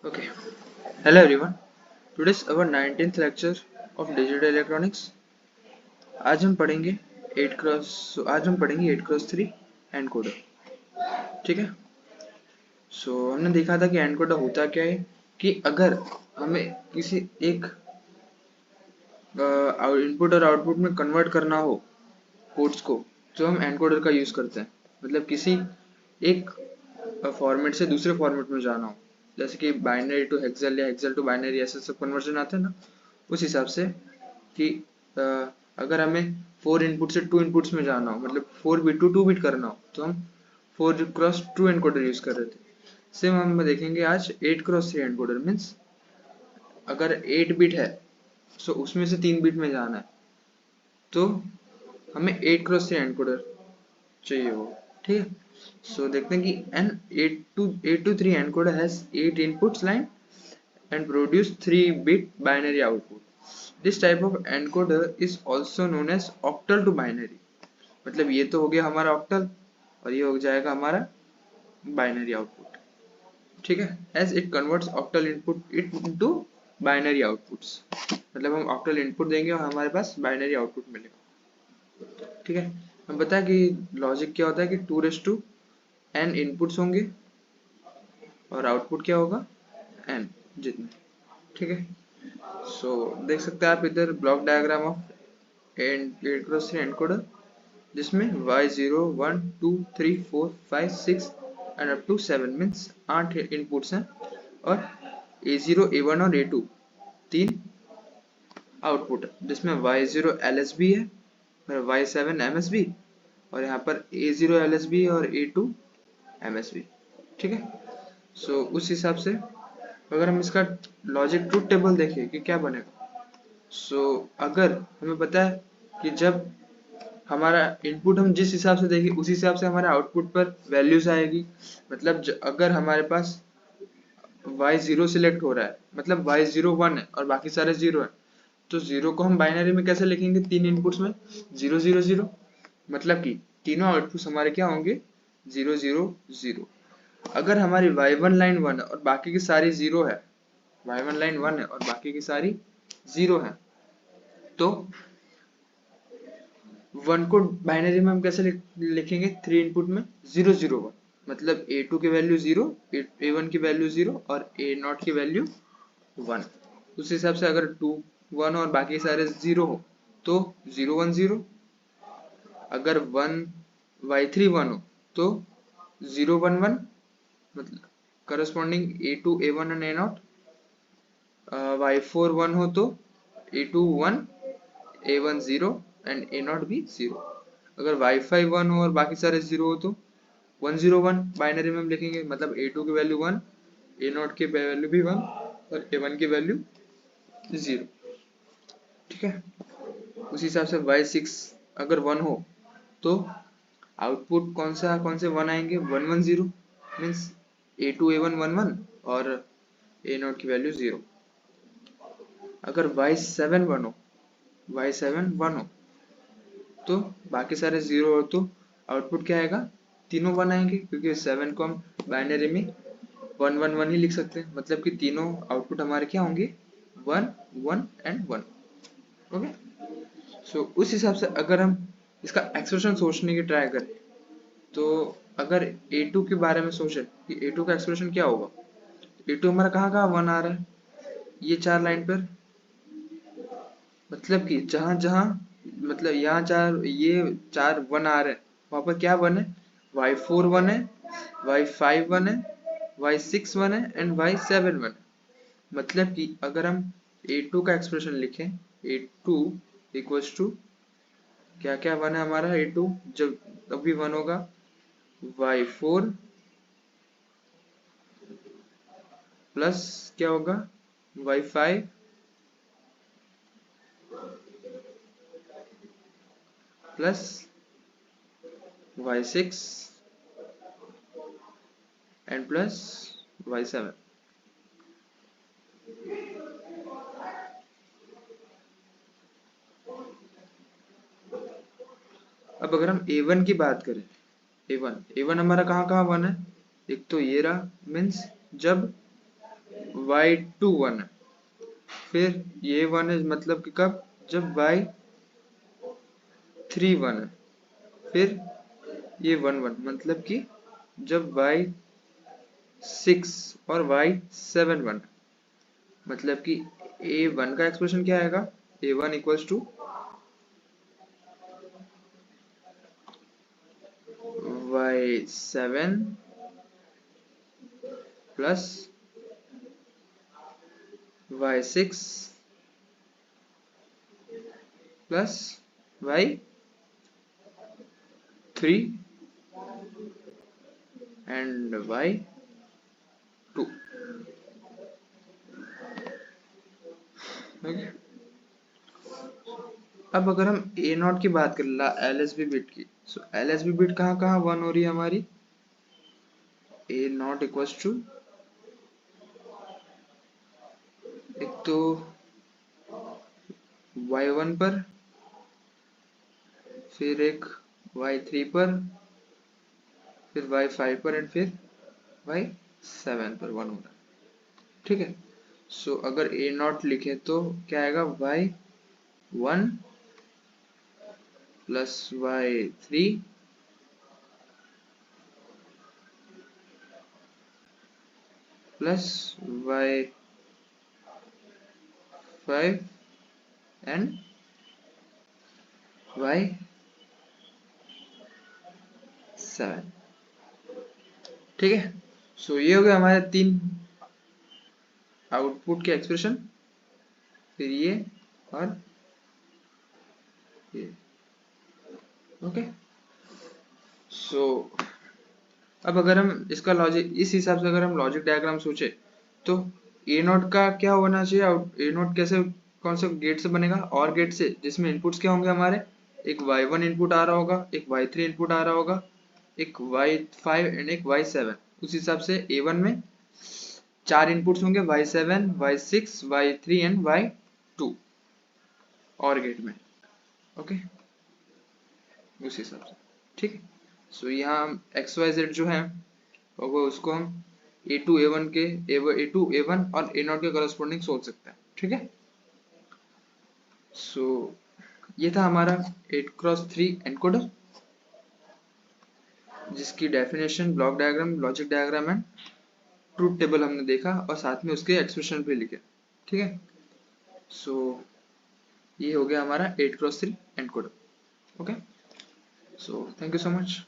Okay. Hello everyone. Today's our 19th lecture of digital electronics. आज हम पढ़ेंगे 8x3 encoder. ठीक है. हमने देखा था कि एनकोडर होता क्या है कि अगर हमें किसी एक इनपुट और आउटपुट में कन्वर्ट करना हो कोड्स को, तो हम एनकोडर का यूज करते हैं. मतलब किसी एक फॉर्मेट से दूसरे फॉर्मेट में जाना हो, जैसे कि बाइनरी टू हेक्सल या हेक्सल टू बाइनरी, ऐसे सब कन्वर्जन आते हैं ना. उस हिसाब से कि अगर हमें 4 इनपुट से 2 इनपुट्स में जाना हो, मतलब 4 बिट टू 2 बिट करना हो, तो हम 4x2 एनकोडर यूज कर रहे थे. सेम हम देखेंगे आज 8x3 एनकोडर. मीन्स अगर 8 बिट है तो उसमें से 3 बिट में जाना है, तो हमें 8x3 एनकोडर चाहिए हो. ठीक है. देखते हैं कि an 8 to 3 encoder has 8 inputs line and produce 3-bit binary output. This type of encoder is also known as octal to binary. मतलब ये तो हो गया हमारा octal और ये हो जाएगा हमारा binary output. ठीक है. as it converts octal input into binary outputs. मतलब हम octal input देंगे और हमारे पास binary output मिलेगा. ठीक है. हम बताया कि लॉजिक क्या होता है कि 2n इनपुट्स होंगे और आउटपुट क्या होगा n जितने. ठीक है. देख सकते हैं आप इधर block diagram of 8x3 encoder, जिसमें y0 1 2 3 4 5 6 and up to 7 means 8 inputs हैं, और a0 a1 और a2 3 आउटपुट है, जिसमें y0 LSB है और y7 MSB, और यहाँ पर a0 LSB और a2 MSB. ठीक है. उस हिसाब से अगर हम इसका लॉजिक ट्रूथ टेबल देखें कि क्या बनेगा. अगर हमें पता है कि जब हमारा इनपुट हम जिस हिसाब से देखें उसी हिसाब से हमारे आउटपुट पर वैल्यूज आएगी. मतलब अगर हमारे पास y0 सिलेक्ट हो रहा है, मतलब y0 1 है और बाकी सारे 0 है, तो 0 को हम बाइनरी में कैसे लिखेंगे? 3 इनपुट्स में 0 0 0. मतलब कि तीनों आउटपुट्स हमारे क्या होंगे? 0 0 0. अगर हमारी y1 लाइन 1 है और बाकी की सारी 0 है, y1 लाइन 1 है और बाकी की सारी 0 है, तो 1 को बाइनरी में हम कैसे लिखेंगे? 3 इनपुट में 0 0 1. मतलब a2 की वैल्यू 0, a1 की वैल्यू 0 और a0 की वैल्यू 1. उस हिसाब से अगर 2 1 और बाकी सारे 0 हो तो 0 1 0. अगर y3 1 हो तो 0 1 1. मतलब corresponding a2 a1 and a0. y4 1 हो तो a2 1 a1 0 एंड a0 भी 0. अगर y5 1 हो और बाकी सारे 0 हो तो 1 0 1 बाइनरी में हम लिखेंगे. मतलब a2 की वैल्यू 1, a0 की वैल्यू भी 1 और a1 की वैल्यू 0. ठीक है. उसी हिसाब से y6 अगर 1 हो तो आउटपुट कौन से 1 आएंगे? 1 1 0. मीन्स a2 a1 1 1 और a0 की वैल्यू 0. अगर y7 1 हो तो बाकी सारे 0 हो तो आउटपुट क्या आएगा? तीनों 1 आएंगे, क्योंकि 7 को हम बाइनरी में 1 1 1 ही लिख सकते हैं. मतलब कि तीनों आउटपुट हमारे क्या होंगे? 1 1 एंड 1. ओके. उस हिसाब से अगर हम इसका एक्सप्रेशन सोचने की ट्राई करें, तो अगर a2 के बारे में सोचे कि a2 का एक्सप्रेशन क्या होगा, a2 हमारा कहाँ 1 आ रहा है? ये 4 लाइन पर. मतलब कि जहाँ मतलब यहाँ 4 1 आ रहे हैं, वहां पर क्या 1 है? y4 1 है, y5 1 है, y6 1 है एंड y7 1 है. मतलब कि अगर हम a2 का एक्सप्रेशन लिखें, a2 इक्वल्स टू क्या 1 है हमारा a2, जब अभी 1 होगा y4 प्लस क्या होगा? y5 plus y6 and plus y7. अब अगर हम a1 की बात करें, a1 हमारा कहाँ 1 है? एक तो ये रहा. मीन्स जब y2 1 है, फिर ये 1 है मतलब कि कब, जब y3 1 है, फिर ये 1 1 मतलब कि जब y6 और y7 1 है, मतलब कि a1 का एक्सप्रेशन क्या आएगा, a1 equals to y7 plus y6 plus y3 and y2। अब अगर हम ए नॉट की बात करें LSB बिट की, सो LSB बिट कहाँ कहाँ 1 हो रही है हमारी, ए नॉट इक्वल्स टू एक तो y1 पर, फिर एक y3 पर, फिर y5 पर एंड फिर y7 पर 1 हो रहा है, ठीक है। सो अगर ए नॉट लिखे तो क्या आएगा, y1 plus y3 plus y5 and y7, ठीक है। सो ये हो गया हमारे 3 आउटपुट के एक्सप्रेशन, फिर ये और ये, ओके। सो अब अगर हम इसका लॉजिक इस हिसाब से अगर हम लॉजिक डायग्राम सोचे तो ए नोट का क्या होना चाहिए, ए नोट कैसे, कौन से गेट से बनेगा, और गेट से, जिसमें इनपुट्स क्या होंगे हमारे, एक y1 इनपुट आ रहा होगा, एक y3 इनपुट आ रहा होगा, एक y5 एंड एक y7। उस हिसाब से a1 में 4 इनपुट्स होंगे, y7 y6 y3 and y2 और गेट में, ओके, उस हिसाब से, ठीक है। सो यहाँ हम XYZ जो है वो उसको हम A2 A1 के A2 A1 और A0 के करस्पॉन्डिंग सोच सकते हैं, ठीक है। सो ये था हमारा 8x3 एनकोडर, जिसकी definition, block diagram, logic diagram and truth table हमने देखा और साथ में उसके एक्सप्रेशन भी लिखे, ठीक है। सो ये हो गया हमारा 8x3 encoder, okay. So thank you so much.